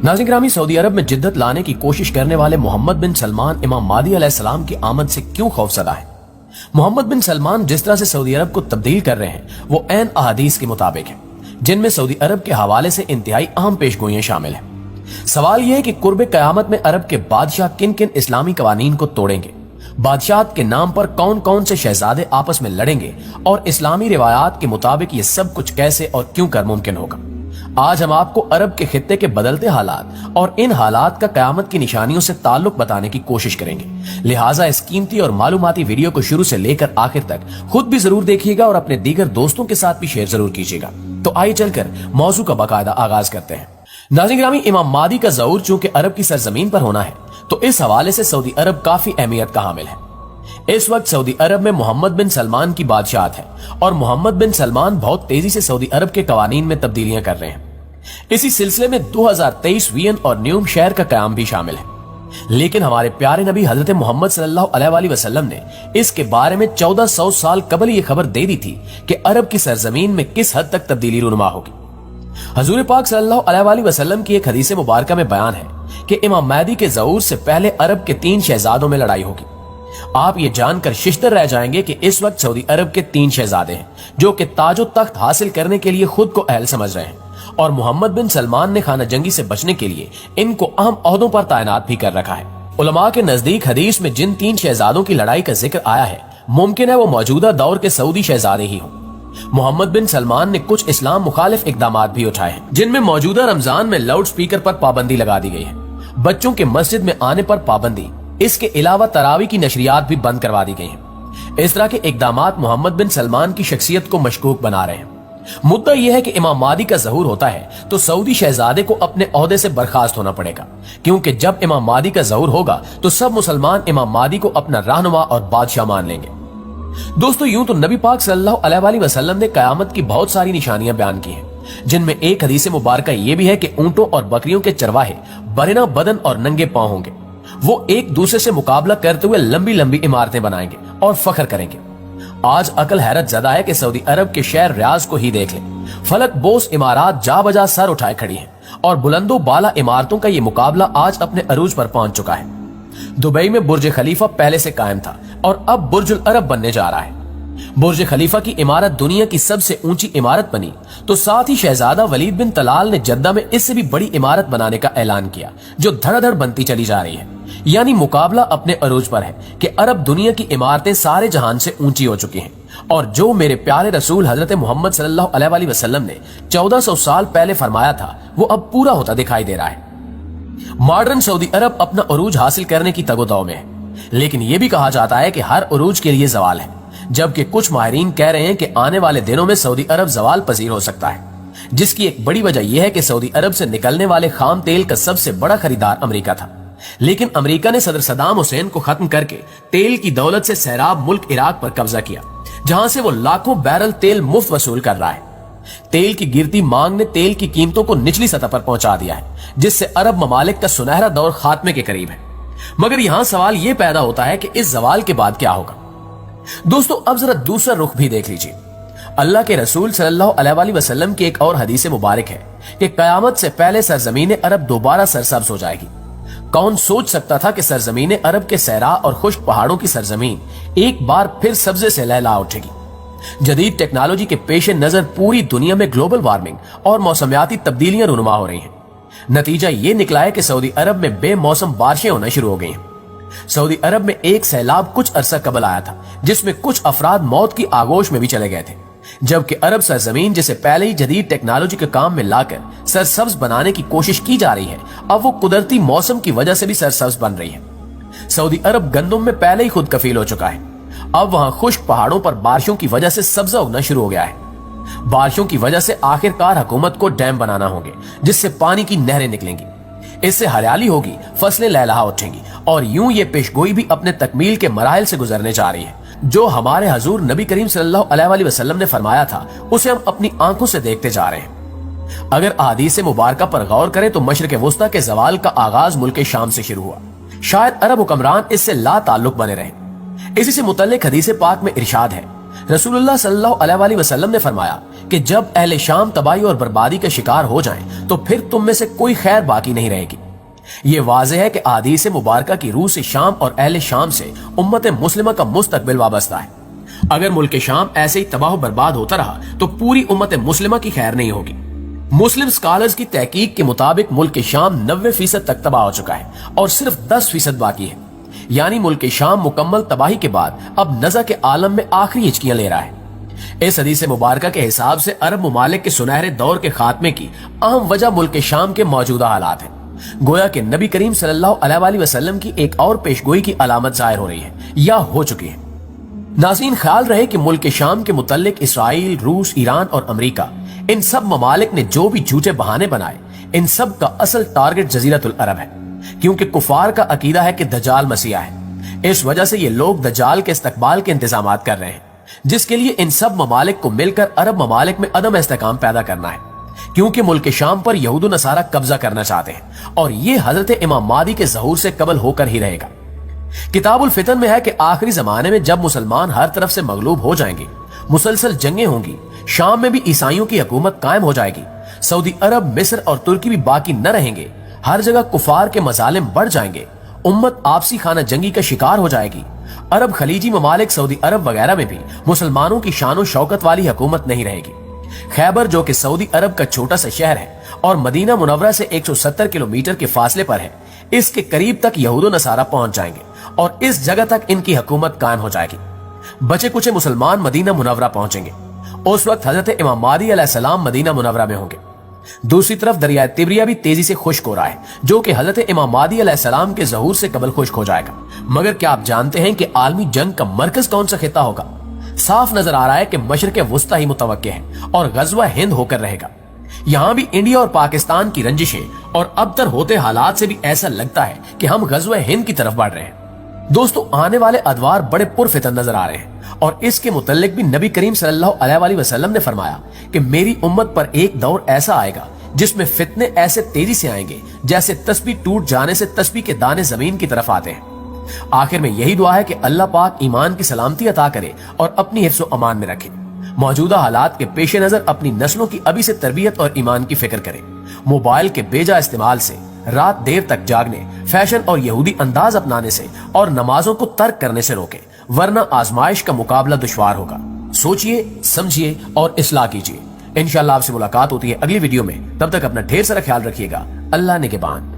नाज़रीन ग्रामी, सऊदी अरब में जिद्दत लाने की कोशिश करने वाले मोहम्मद बिन सलमान इमाम मादी अलैहिस्सलाम की आमद से क्यों खौफज़दा है? मोहम्मद बिन सलमान जिस तरह से सऊदी अरब को तब्दील कर रहे हैं वो ऐन अहादीस के मुताबिक है, जिनमें सऊदी अरब के हवाले से इंतहाई अहम पेशगोइयां शामिल हैं। सवाल यह है कि कुर्ब क़यामत में अरब के बादशाह किन किन इस्लामी कवानीन को तोड़ेंगे, बादशाहत के नाम पर कौन कौन से शहजादे आपस में लड़ेंगे और इस्लामी रिवायात के मुताबिक ये सब कुछ कैसे और क्यों कर मुमकिन होगा। आज हम आपको अरब के खित्ते के बदलते हालात और इन हालात का कयामत की निशानियों से ताल्लुक बताने की कोशिश करेंगे। लिहाजा इस कीमती और मालूमाती वीडियो को शुरू से लेकर आखिर तक खुद भी जरूर देखिएगा और अपने दीगर दोस्तों के साथ भी शेयर जरूर कीजिएगा। तो आइए चलकर मौजू का बाकायदा आगाज करते हैं। नाज़रीन ग्रामी, इमाम मादी का ज़हूर चूंकि अरब की सरजमीन पर होना है तो इस हवाले से सऊदी अरब काफी अहमियत का हामिल है। इस वक्त सऊदी अरब में मोहम्मद बिन सलमान की बादशाहत है और मोहम्मद बिन सलमान बहुत तेजी से सऊदी अरब के कवानीन में तब्दीलियां कर रहे हैं। इसी सिलसिले में 2023 वियन और न्यूम शहर का कयाम भी शामिल है। लेकिन हमारे प्यारे नबी हजरत मोहम्मद सल्लल्लाहु अलैहि वसल्लम ने इसके बारे में 1400 साल कबल ये खबर दे दी थी कि अरब की सरजमीन में किस हद तक तब्दीली रुनुमा होगी। हजूर पाक सल्लल्लाहु अलैहि वसल्लम की एक हदीस मुबारक में बयान है कि इमाम महदी के ज़हूर से पहले अरब के 3 शहजादों में लड़ाई होगी। आप ये जानकर शिश्तर रह जाएंगे कि इस वक्त सऊदी अरब के 3 शहजादे हैं जो कि ताजो तख्त हासिल करने के लिए खुद को अहल समझ रहे हैं और मोहम्मद बिन सलमान ने खाना जंगी से बचने के लिए इनको अहम ओहदों पर तैनात भी कर रखा है। उलमा के नजदीक हदीस में जिन 3 शहजादों की लड़ाई का जिक्र आया है, मुमकिन है वो मौजूदा दौर के सऊदी शहजादे ही हों। मोहम्मद बिन सलमान ने कुछ इस्लाम मुखालिफ इकदामात भी उठाए हैं, जिनमें मौजूदा रमजान में लाउड स्पीकर पर पाबंदी लगा दी गई है, बच्चों के मस्जिद में आने पर पाबंदी, इसके अलावा तरावी की नशरियात भी बंद करवा दी गई हैं। इस तरह के इकदामात मोहम्मद बिन सलमान की शख्सियत को मशकूक बना रहे हैं। मुद्दा यह है कि इमाम मादी का ज़हूर होता है तो सऊदी शहजादे को अपने ओहदे से बर्खास्त होना पड़ेगा, क्योंकि जब इमाम मादी का ज़हूर होगा तो सब मुसलमान इमाम मादी को अपना रहनुमा और बादशाह मान लेंगे। दोस्तों, यूं तो नबी पाक सल्लल्लाहु अलैहि वसल्लम ने कयामत की बहुत सारी निशानियां बयान की हैं, जिनमें एक हदीस मुबारक ये भी है कि ऊंटों और बकरियों के चरवाहे बरिना बदन और नंगे पांव होंगे। वो एक दूसरे से मुकाबला करते हुए लंबी लंबी इमारतें बनाएंगे और फख्र करेंगे। आज अकल हैरत ज़दा है कि सऊदी अरब के शहर रियाज को ही देख लें। फलक बोस इमारत जा बजा सर उठाए खड़ी हैं और बुलंदो बाला इमारतों का ये मुकाबला आज अपने अरूज पर पहुंच चुका है। दुबई में बुर्ज खलीफा पहले से कायम था और अब बुर्जुल अरब बनने जा रहा है। बुर्ज खलीफा की इमारत दुनिया की सबसे ऊंची इमारत बनी तो साथ ही शहजादा वलीद बिन तलाल ने जद्दा में इससे भी बड़ी इमारत बनाने का ऐलान किया, जो धड़ाधड़ बनती चली जा रही है। यानी मुकाबला अपने अरूज पर है कि अरब दुनिया की इमारतें सारे जहान से ऊंची हो चुकी हैं और जो मेरे प्यारे रसूल हजरत मोहम्मद सल्लल्लाहु अलैहि वसल्लम ने 1400 साल पहले फरमाया था वो अब पूरा होता दिखाई दे रहा है। मॉडर्न सऊदी अरब अपना अरूज हासिल करने की तगोदाव में है, लेकिन यह भी कहा जाता है कि हर अरूज के लिए जवाल है, जबकि कुछ माहिरीन कह रहे हैं कि आने वाले दिनों में सऊदी अरब जवाल पजीर हो सकता है, जिसकी एक बड़ी वजह यह है कि सऊदी अरब से निकलने वाले खाम तेल का सबसे बड़ा खरीदार अमेरिका था। लेकिन अमेरिका ने सदर सद्दाम हुसैन को खत्म करके तेल की दौलत से सैराब मुल्क इराक पर कब्जा किया, जहां से वो लाखों बैरल तेल मुफ्त वसूल कर रहा है। तेल की गिरती मांग ने तेल की कीमतों को निचली सतह पर पहुंचा दिया है, जिससे अरब ममालिक का सुनहरा दौर खात्मे के करीब है। मगर यहां सवाल यह पैदा होता है कि इस जवाल के बाद क्या होगा। दोस्तों, अब जरा दूसरा रुख भी देख लीजिए। अल्लाह के रसूल सल्लल्लाहु अलैहि वसल्लम की एक और हदीस मुबारक है कि कयामत से पहले सरजमीन अरब दोबारा सरसब्ज हो जाएगी। कौन सोच सकता था कि सरजमीन अरब के सहरा और खुश्क पहाड़ों की सरजमीन एक बार फिर सब्जे से लहला उठेगी। जदीद टेक्नोलॉजी के पेश नजर पूरी दुनिया में ग्लोबल वार्मिंग और मौसमियाती तब्दीलियां रुनुमा हो रही हैं। नतीजा ये निकला है कि सऊदी अरब में बेमौसम बारिशें होना शुरू हो गई हैं। सऊदी अरब में एक सैलाब कुछ अरसा कबल आया था, जिसमें कुछ अफराद मौत की आगोश में भी चले गए थे, जबकि अरब सरजमीन जिसे पहले ही जदीद टेक्नोलॉजी के काम में लाकर सरसब्ज बनाने की कोशिश की जा रही है, अब वो कुदरती मौसम की वजह से भी सरसब्ज बन रही है। सऊदी अरब गंदम में पहले ही खुद कफील हो चुका है। अब वहां खुश्क पहाड़ों पर बारिशों की वजह से सब्जा उगना शुरू हो गया है। बारिशों की वजह से आखिरकार हुकूमत को डैम बनाना होंगे, जिससे पानी की नहरें निकलेंगी। इससे हरियाली होगी, फसलें लहलहा उठेंगी और यूं ये पेशगोई भी अपने तकमील के मराहिल से गुजरने जा रही है। जो हमारे हजूर नबी करीम सल्लल्लाहु अलैहि वसल्लम ने फरमाया था, उसे हम अपनी आंखों से देखते जा रहे हैं। अगर अहादीस मुबारका पर गौर करें तो मशरिक वुस्ता के जवाल का आगाज मुल्क शाम से शुरू हुआ। शायद अरब हुक्मरान इससे ला ताल्लुक बने रहे। इसी से मुतल्लिक हदीस पाक में इरशाद है, रसूलुल्लाह सल्लल्लाहु अलैहि वसल्लम ने फरमाया کہ جب اہل شام تباہی اور بربادی کا شکار ہو جائیں تو پھر تم میں سے کوئی خیر باقی نہیں رہے گی۔ یہ واضح ہے کہ احادیث مبارکہ کی روح سے شام اور اہل شام سے امت مسلمہ کا مستقبل وابستہ ہے۔ اگر ملک شام ایسے ہی تباہ و برباد ہوتا رہا تو پوری امت مسلمہ کی خیر نہیں ہوگی۔ مسلم سکالرز کی تحقیق کے مطابق ملک شام 90% تک تباہ ہو چکا ہے اور صرف 10% باقی ہے، یعنی ملک شام مکمل تباہی کے بعد اب نزع کے عالم میں آخری ہچکیاں لے رہا ہے۔ اس حدیث مبارکہ کے حساب سے عرب ممالک کے سنہرے دور کے خاتمے کی اہم وجہ ملک شام کے موجودہ حالات ہیں۔ گویا کہ نبی کریم صلی اللہ علیہ وآلہ وسلم کی ایک اور پیشگوئی کی علامت ظاہر ہو رہی ہے یا ہو چکی ہے۔ ناظرین، خیال رہے کہ ملک شام کے متعلق اسرائیل، روس، ایران اور امریکہ، ان سب ممالک نے جو بھی جھوٹے بہانے بنائے، ان سب کا اصل ٹارگٹ جزیرۃ العرب ہے، کیونکہ کفار کا عقیدہ ہے کہ دجال مسیح ہے۔ اس وجہ سے یہ لوگ دجال کے استقبال کے انتظامات کر رہے ہیں، جس کے لیے ان سب ممالک کو مل کر عرب ممالک میں عدم استحکام پیدا کرنا ہے، کیونکہ ملک شام پر یہود و نصارہ قبضہ کرنا چاہتے ہیں اور یہ حضرت امام مہدی کے ظہور سے قبل ہو کر ہی رہے گا۔ کتاب الفتن میں ہے کہ آخری زمانے میں جب مسلمان ہر طرف سے مغلوب ہو جائیں گے، مسلسل جنگیں ہوں گی، شام میں بھی عیسائیوں کی حکومت قائم ہو جائے گی، سعودی عرب، مصر اور ترکی بھی باقی نہ رہیں گے، ہر جگہ کفار کے مظالم بڑھ جائیں گے، امت آپسی خانہ جنگی کا شکار ہو جائے گی۔ عرب خلیجی ممالک، سعودی عرب وغیرہ میں بھی مسلمانوں کی شان و شوکت والی حکومت نہیں رہے گی۔ خیبر، جو کہ سعودی عرب کا چھوٹا سا شہر ہے اور مدینہ منورہ سے 170 کلومیٹر کے فاصلے پر ہے، اس کے قریب تک یہود و نصارہ پہنچ جائیں گے اور اس جگہ تک ان کی حکومت قائم ہو جائے گی۔ بچے کچھ مسلمان مدینہ منورہ پہنچیں گے۔ اس وقت حضرت امام مہدی علیہ السلام مدینہ منورہ میں ہوں گے۔ دوسری طرف دریائے تبریہ بھی تیزی سے خشک ہو رہا ہے، جو کہ حضرت امام مہدی علیہ السلام کے ظہور سے قبل خشک ہو جائے گا۔ مگر کیا آپ جانتے ہیں کہ عالمی جنگ کا مرکز کون سا خطہ ہوگا؟ صاف نظر آ رہا ہے کہ مشرق وسطی ہی متوقع ہے اور غزوہ ہند ہو کر رہے گا۔ یہاں بھی انڈیا اور پاکستان کی رنجشیں اور اب تر ہوتے حالات سے بھی ایسا لگتا ہے کہ ہم غزوہ ہند کی طرف بڑھ رہے ہیں۔ دوستو، آنے والے ادوار بڑے پرفتن نظر آ رہے ہیں اور اس کے متعلق بھی نبی کریم صلی اللہ علیہ وآلہ وسلم نے فرمایا کہ میری امت پر ایک دور ایسا آئے گا جس میں فتنے ایسے تیزی سے آئیں گے جیسے تسبیح ٹوٹ جانے سے تسبیح کے دانے زمین کی طرف آتے ہیں۔ آخر میں یہی دعا ہے کہ اللہ پاک ایمان کی سلامتی عطا کرے اور اپنی حفظ و امان میں رکھے۔ موجودہ حالات کے پیش نظر اپنی نسلوں کی ابھی سے تربیت اور ایمان کی فکر کرے۔ موبائل کے بیجا استعمال سے، رات دیر تک جاگنے، فیشن اور یہودی انداز اپنانے سے اور نمازوں کو ترک کرنے سے روکے، ورنہ آزمائش کا مقابلہ دشوار ہوگا۔ سوچئے، سمجھیے اور اصلاح کیجیے۔ انشاءاللہ آپ سے ملاقات ہوتی ہے اگلی ویڈیو میں، تب تک اپنا ڈھیر سارا خیال رکھیے گا۔ اللہ نگہبان۔